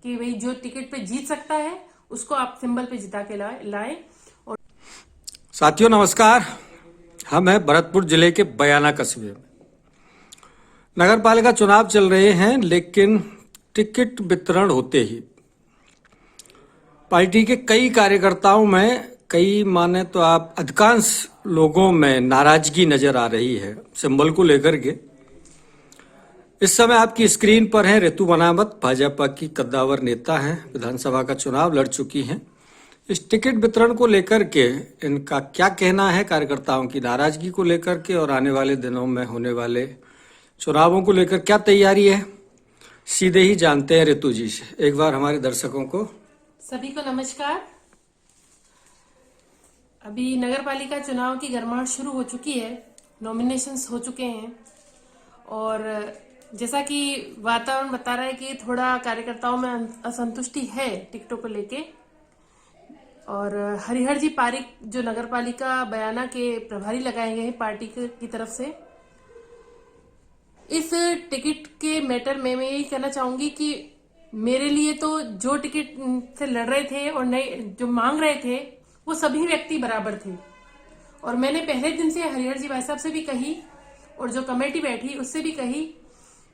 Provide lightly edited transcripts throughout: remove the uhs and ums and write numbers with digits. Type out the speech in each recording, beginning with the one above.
कि भाई जो टिकट पे जीत सकता है उसको आप सिंबल पे जिता के लाएं। और साथियों नमस्कार। हम हैं भरतपुर जिले के बयाना कस्बे में। नगर पालिका चुनाव चल रहे हैं, लेकिन टिकट वितरण होते ही पार्टी के कई कार्यकर्ताओं में, कई माने तो आप अधिकांश लोगों में नाराजगी नजर आ रही है सिंबल को लेकर के। इस समय आपकी स्क्रीन पर हैं रितु बनावत, भाजपा की कद्दावर नेता हैं, विधानसभा का चुनाव लड़ चुकी हैं। इस टिकट वितरण को लेकर के इनका क्या कहना है, कार्यकर्ताओं की नाराजगी को लेकर के और आने वाले दिनों में होने वाले चुनावों को लेकर क्या तैयारी है, सीधे ही जानते हैं रितु जी से। एक बार हमारे दर्शकों को सभी को नमस्कार। अभी नगर पालिका चुनाव की गरमाहट शुरू हो चुकी है, नॉमिनेशंस हो चुके हैं और जैसा कि वातावरण बता रहा है कि थोड़ा कार्यकर्ताओं में असंतुष्टि है टिकटों को लेके। और हरिहर जी पारिक जो नगर पालिका बयाना के प्रभारी लगाए गए हैं पार्टी की तरफ से, इस टिकट के मैटर में मैं यही कहना चाहूंगी कि मेरे लिए तो जो टिकट से लड़ रहे थे और नए जो मांग रहे थे वो सभी व्यक्ति बराबर थे। और मैंने पहले दिन से हरिहर जी भाई साहब से भी कही और जो कमेटी बैठी उससे भी कही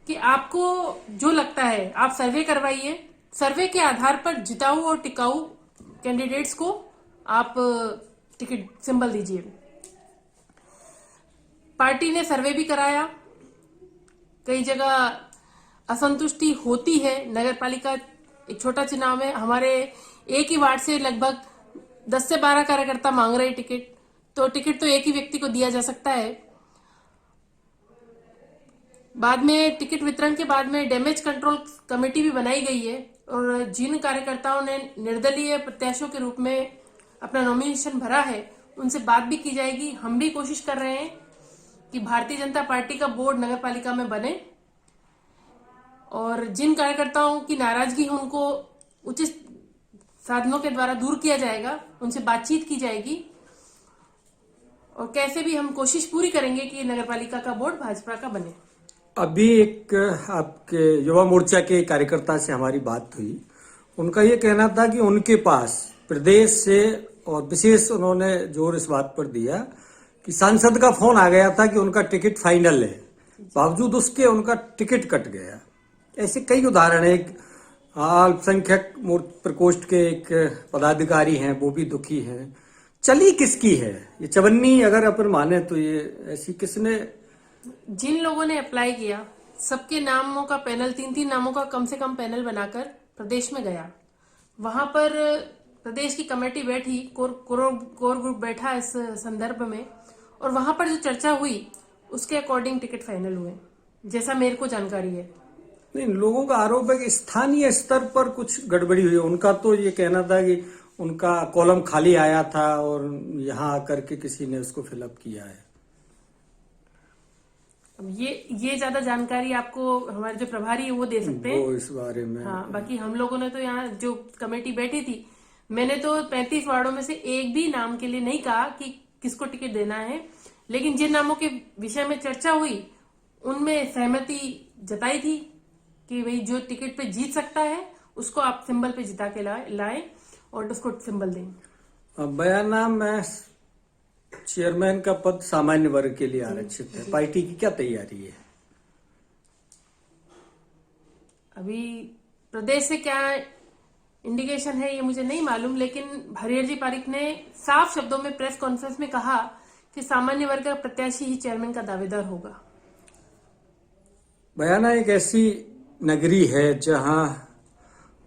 कि आपको जो लगता है आप सर्वे करवाइए, सर्वे के आधार पर जिताऊ और टिकाऊ कैंडिडेट्स को आप टिकट सिंबल दीजिए। पार्टी ने सर्वे भी कराया, कई जगह असंतुष्टि होती है। नगर पालिका एक छोटा चुनाव है, हमारे एक ही वार्ड से लगभग 10 से 12 कार्यकर्ता मांग रहे टिकट, तो टिकट तो एक ही व्यक्ति को दिया जा सकता है। बाद में टिकट वितरण के बाद में डैमेज कंट्रोल कमेटी भी बनाई गई है और जिन कार्यकर्ताओं ने निर्दलीय प्रत्याशियों के रूप में अपना नॉमिनेशन भरा है उनसे बात भी की जाएगी। हम भी कोशिश कर रहे हैं कि भारतीय जनता पार्टी का बोर्ड नगर पालिका में बने और जिन कार्यकर्ताओं की नाराजगी है उनको उचित साधनों के द्वारा दूर किया जाएगा, उनसे बातचीत की जाएगी और कैसे भी हम कोशिश पूरी करेंगे कि नगर पालिका का बोर्ड भाजपा का बने। अभी एक आपके युवा मोर्चा के कार्यकर्ता से हमारी बात हुई, उनका ये कहना था कि उनके पास प्रदेश से, और विशेष उन्होंने जोर इस बात पर दिया कि सांसद का फोन आ गया था कि उनका टिकट फाइनल है, बावजूद उसके उनका टिकट कट गया। ऐसे कई उदाहरण है। अल्पसंख्यक प्रकोष्ठ के एक पदाधिकारी हैं, वो भी दुखी हैं। चली किसकी है ये चवन्नी, अगर अपन माने तो ये ऐसी किसने, जिन लोगों ने अप्लाई किया सबके नामों का पैनल, 3-3 नामों का कम से कम पैनल बनाकर प्रदेश में गया। वहां पर प्रदेश की कमेटी बैठी, कोर ग्रुप बैठा इस संदर्भ में, और वहां पर जो चर्चा हुई उसके अकॉर्डिंग टिकट फाइनल हुए, जैसा मेरे को जानकारी है। नहीं, लोगों का आरोप है कि स्थानीय स्तर पर कुछ गड़बड़ी हुई। उनका तो ये कहना था कि उनका कॉलम खाली आया था और यहाँ आकर के किसी ने उसको फिलअप किया है। अब ये ज्यादा जानकारी आपको हमारे जो प्रभारी है वो दे सकते हैं, वो इस बारे में। हाँ, बाकी हम लोगों ने तो यहाँ जो कमेटी बैठी थी, मैंने तो 35 वार्डों में से एक भी नाम के लिए नहीं कहा कि किसको टिकट देना है, लेकिन जिन नामों के विषय में चर्चा हुई उनमें सहमति जताई थी कि भाई जो टिकट पे जीत सकता है उसको आप सिंबल पे जिता के लाएं और उसको सिंबल दें। बयाना में चेयरमैन का पद सामान्य वर्ग के लिए आरक्षित है, पार्टी की क्या तैयारी है? अभी प्रदेश से क्या इंडिकेशन है ये मुझे नहीं मालूम, लेकिन हरिहर जी पारिक ने साफ शब्दों में प्रेस कॉन्फ्रेंस में कहा कि सामान्य वर्ग का प्रत्याशी ही चेयरमैन का दावेदार होगा। बयाना एक ऐसी नगरी है जहां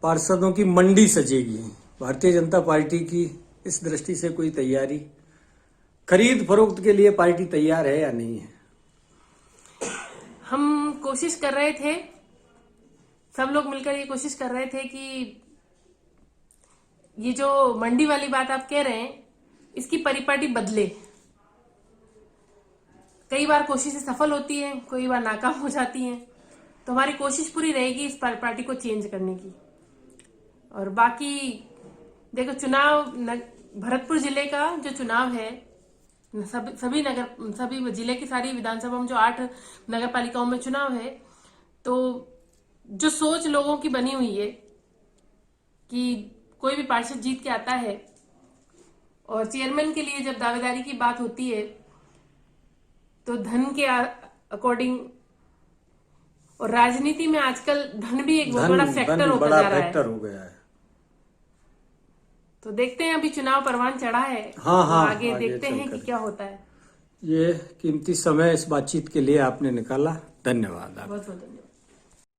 पार्षदों की मंडी सजेगी। भारतीय जनता पार्टी की इस दृष्टि से कोई तैयारी, खरीद फरोख्त के लिए पार्टी तैयार है या नहीं है? हम कोशिश कर रहे थे, सब लोग मिलकर ये कोशिश कर रहे थे कि ये जो मंडी वाली बात आप कह रहे हैं इसकी परिपाटी बदले। कई बार कोशिशें सफल होती हैं, कई बार नाकाम हो जाती हैं, तो हमारी कोशिश पूरी रहेगी इस परिपाटी को चेंज करने की। और बाकी देखो, चुनाव भरतपुर जिले का जो चुनाव है, सभी जिले की सारी विधानसभा में जो 8 नगर पालिकाओं में चुनाव है, तो जो सोच लोगों की बनी हुई है कि कोई भी पार्षद जीत के आता है और चेयरमैन के लिए जब दावेदारी की बात होती है तो धन के अकॉर्डिंग, और राजनीति में आजकल धन भी एक बहुत बड़ा फैक्टर होता जा रहा है। हो गया है। तो देखते हैं, अभी चुनाव परवान चढ़ा है। हाँ, तो आगे देखते हैं कि क्या होता है। ये कीमती समय इस बातचीत के लिए आपने निकाला, धन्यवाद। बहुत बहुत धन्यवाद।